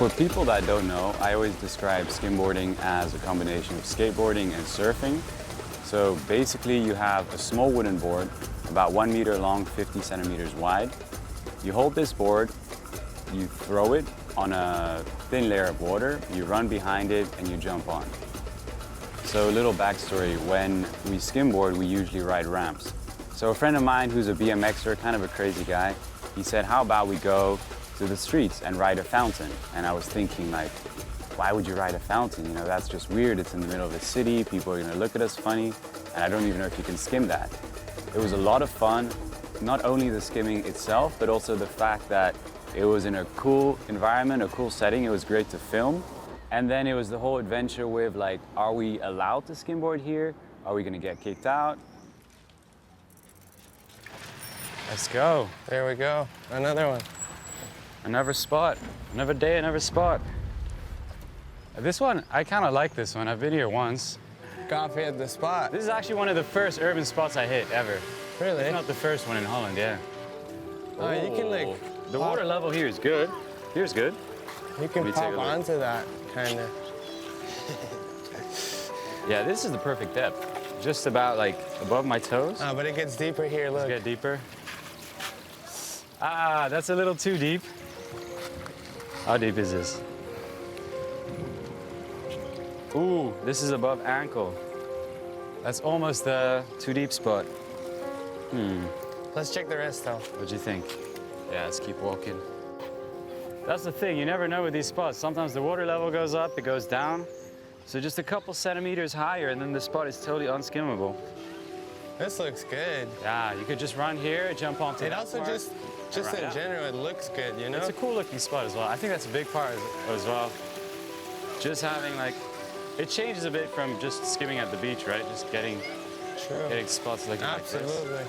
For people that don't know, I always describe skimboarding as a combination of skateboarding and surfing. So basically you have a small wooden board, about 1 meter long, 50 centimeters wide. You hold this board, you throw it on a thin layer of water, you run behind it and you jump on. So a little backstory, when we skimboard, we usually ride ramps. So a friend of mine who's a BMXer, kind of a crazy guy, he said, how about we go to the streets and ride a fountain? And I was thinking, like, why would you ride a fountain? You know, that's just weird. It's in the middle of the city. People are gonna look at us funny. And I don't even know if you can skim that. It was a lot of fun, not only the skimming itself, but also the fact that it was in a cool environment, a cool setting. It was great to film. And then it was the whole adventure with, like, are we allowed to skimboard here? Are we gonna get kicked out? Let's go. There we go. Another one. Another spot. Another day, another spot. This one, I kind of like this one. I've been here once. Coffee at the spot. This is actually one of the first urban spots I hit ever. Really? It's not the first one in Holland, yeah. Oh, you can like... The water level here is good. Here's good. You can Let me take a pop look. onto that, kind of. Yeah, this is the perfect depth. Just about like above my toes. Oh, but it gets deeper here, look. Let's get deeper. Ah, that's a little too deep. How deep is this? Ooh, this is above ankle. That's almost the too deep spot. Let's check the rest, though. What'd you think? Yeah, let's keep walking. That's the thing, you never know with these spots. Sometimes the water level goes up, it goes down. So just a couple centimeters higher and then the spot is totally unskimmable. This looks good. Yeah, you could just run here, jump onto It that also part, just run in out. general, it looks good, you know? It's a cool looking spot as well. I think that's a big part as well. Just having like, it changes a bit from just skimming at the beach, right? Just getting spots looking like this. Absolutely.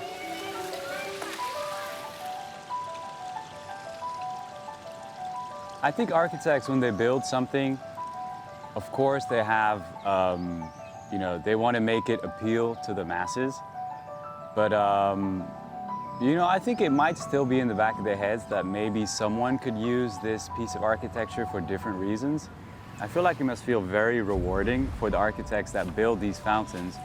I think architects, when they build something, of course they have, you know, they want to make it appeal to the masses. But, you know, I think it might still be in the back of their heads that maybe someone could use this piece of architecture for different reasons. I feel like it must feel very rewarding for the architects that build these fountains.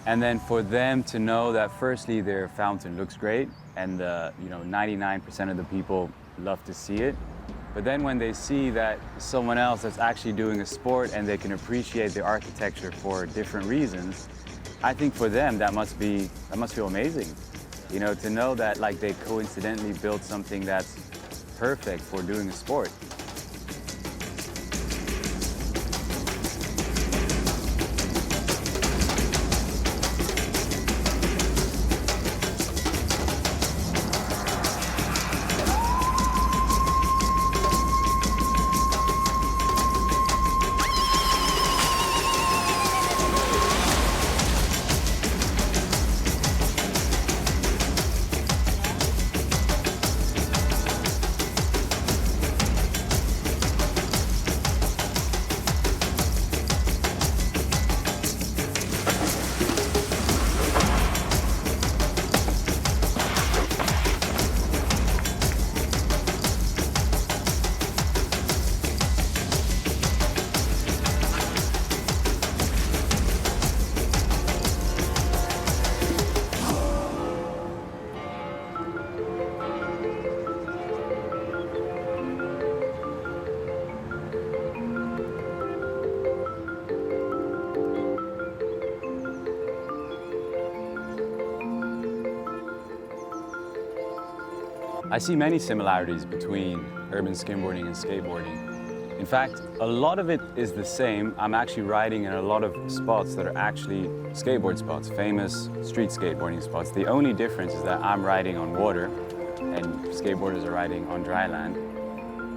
And then for them to know that firstly their fountain looks great and you know, 99% of the people love to see it. But then when they see that someone else that's actually doing a sport and they can appreciate the architecture for different reasons, I think for them that must feel amazing. You know, to know that like they coincidentally built something that's perfect for doing a sport. I see many similarities between urban skimboarding and skateboarding. In fact, a lot of it is the same. I'm actually riding in a lot of spots that are actually skateboard spots, famous street skateboarding spots. The only difference is that I'm riding on water and skateboarders are riding on dry land.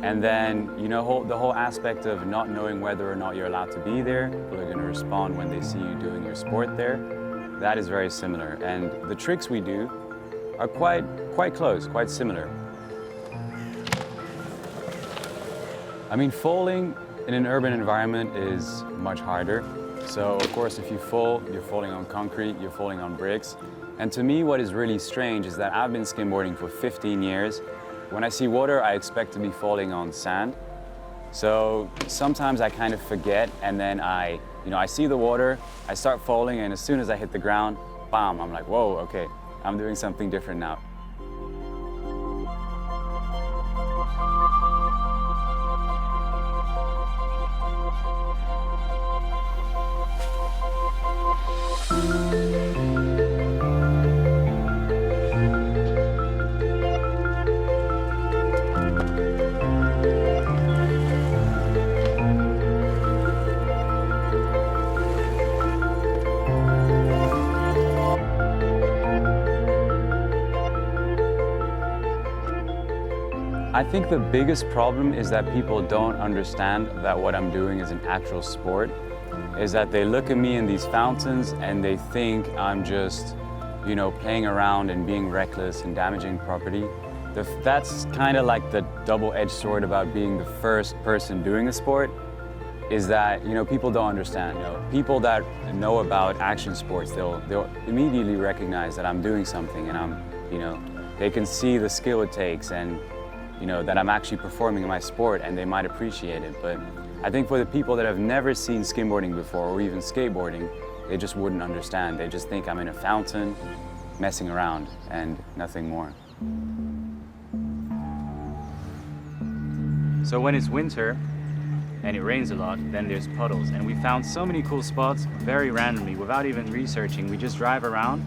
And then, you know, the whole aspect of not knowing whether or not you're allowed to be there, people are going to respond when they see you doing your sport there. That is very similar. And the tricks we do are quite close, quite similar. I mean, falling in an urban environment is much harder. So, of course, if you fall, you're falling on concrete, you're falling on bricks. And to me, what is really strange is that I've been skimboarding for 15 years. When I see water, I expect to be falling on sand. So sometimes I kind of forget, and then I see the water, I start falling, and as soon as I hit the ground, bam, I'm like, whoa, okay, I'm doing something different now. I think the biggest problem is that people don't understand that what I'm doing is an actual sport, is that they look at me in these fountains and they think I'm just, playing around and being reckless and damaging property. That's kind of like the double-edged sword about being the first person doing a sport, is that, people don't understand. People that know about action sports, they'll immediately recognize that I'm doing something and they can see the skill it takes and that I'm actually performing in my sport, and they might appreciate it. But I think for the people that have never seen skimboarding before, or even skateboarding, they just wouldn't understand. They just think I'm in a fountain, messing around, and nothing more. So when it's winter and it rains a lot, then there's puddles. And we found so many cool spots very randomly, without even researching. We just drive around,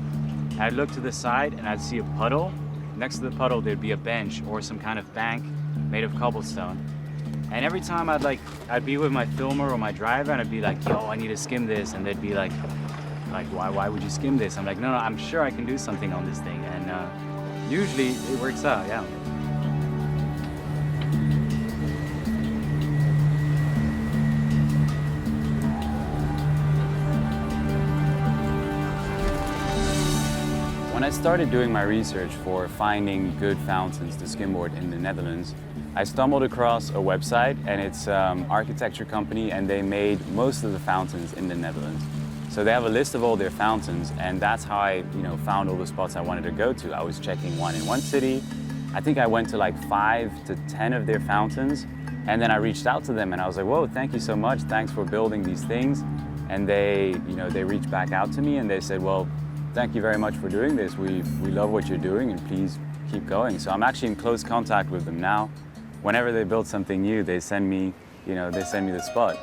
I'd look to the side and I'd see a puddle. Next to the puddle, there'd be a bench or some kind of bank made of cobblestone. And every time I'd be with my filmer or my driver and I'd be like, yo, I need to skim this. And they'd be like, why would you skim this? I'm like, no, I'm sure I can do something on this thing. And usually it works out, yeah. When I started doing my research for finding good fountains to skimboard in the Netherlands, I stumbled across a website, and it's an architecture company, and they made most of the fountains in the Netherlands. So they have a list of all their fountains, and that's how I found all the spots I wanted to go to. I was checking one in one city. I think I went to like 5 to 10 of their fountains, and then I reached out to them and I was like, whoa, thank you so much. Thanks for building these things. And they reached back out to me and they said, well, thank you very much for doing this. We love what you're doing, and please keep going. So I'm actually in close contact with them now. Whenever they build something new, they send me the spot.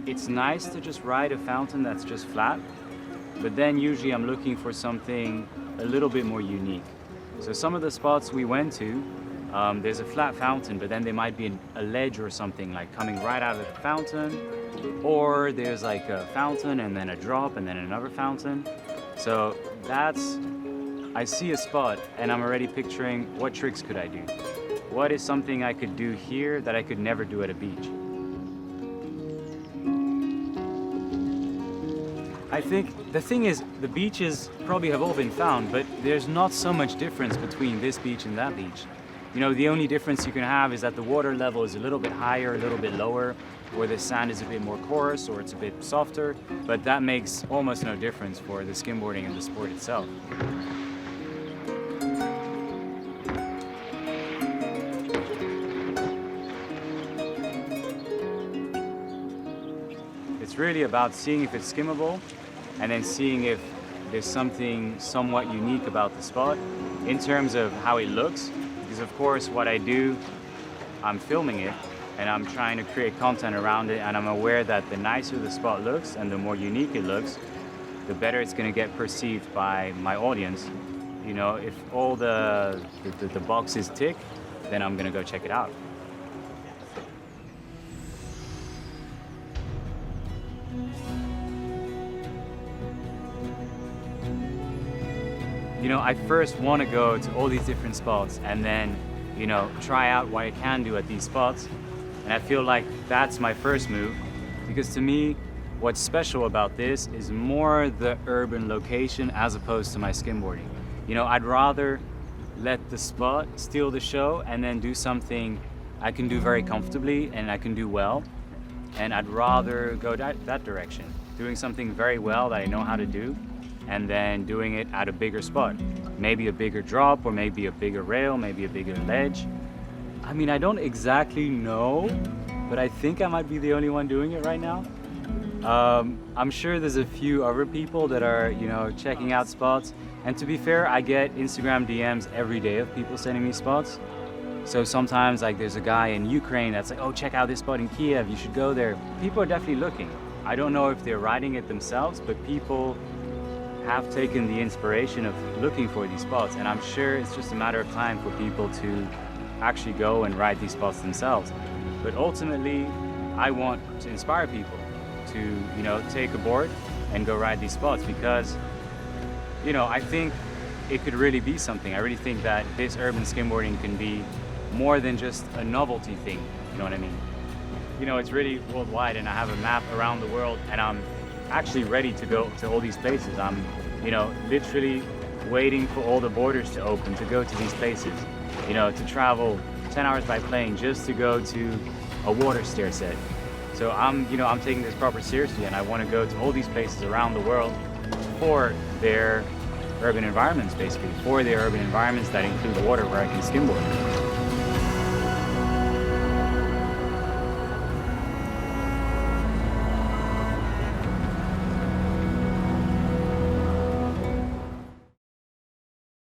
It's nice to just ride a fountain that's just flat, but then usually I'm looking for something a little bit more unique. So some of the spots we went to, there's a flat fountain, but then there might be a ledge or something like coming right out of the fountain, or there's like a fountain and then a drop and then another fountain. So I see a spot and I'm already picturing what tricks could I do? What is something I could do here that I could never do at a beach? I think the thing is, the beaches probably have all been found, but there's not so much difference between this beach and that beach. The only difference you can have is that the water level is a little bit higher, a little bit lower, or the sand is a bit more coarse, or it's a bit softer, but that makes almost no difference for the skimboarding and the sport itself. It's really about seeing if it's skimmable, and then seeing if there's something somewhat unique about the spot in terms of how it looks. Because of course what I do, I'm filming it and I'm trying to create content around it, and I'm aware that the nicer the spot looks and the more unique it looks, the better it's going to get perceived by my audience. If all the boxes tick, then I'm going to go check it out. I first want to go to all these different spots and then, try out what I can do at these spots. And I feel like that's my first move, because to me, what's special about this is more the urban location as opposed to my skimboarding. I'd rather let the spot steal the show and then do something I can do very comfortably and I can do well. And I'd rather go that direction, doing something very well that I know how to do, and then doing it at a bigger spot. Maybe a bigger drop, or maybe a bigger rail, maybe a bigger ledge. I mean, I don't exactly know, but I think I might be the only one doing it right now. I'm sure there's a few other people that are, you know, checking out spots. And to be fair, I get Instagram DMs every day of people sending me spots. So sometimes, like, there's a guy in Ukraine that's like, oh, check out this spot in Kiev, you should go there. People are definitely looking. I don't know if they're riding it themselves, but people have taken the inspiration of looking for these spots. And I'm sure it's just a matter of time for people to actually go and ride these spots themselves. But ultimately, I want to inspire people to, you know, take a board and go ride these spots because, you know, I think it could really be something. I really think that this urban skimboarding can be more than just a novelty thing, you know what I mean? You know, it's really worldwide, and I have a map around the world, and I'm actually ready to go to all these places. I'm, you know, literally waiting for all the borders to open to go to these places, you know, to travel 10 hours by plane just to go to a water stair set. So I'm, you know, I'm taking this proper seriously, and I want to go to all these places around the world for their urban environments, basically, for their urban environments that include water where I can skimboard.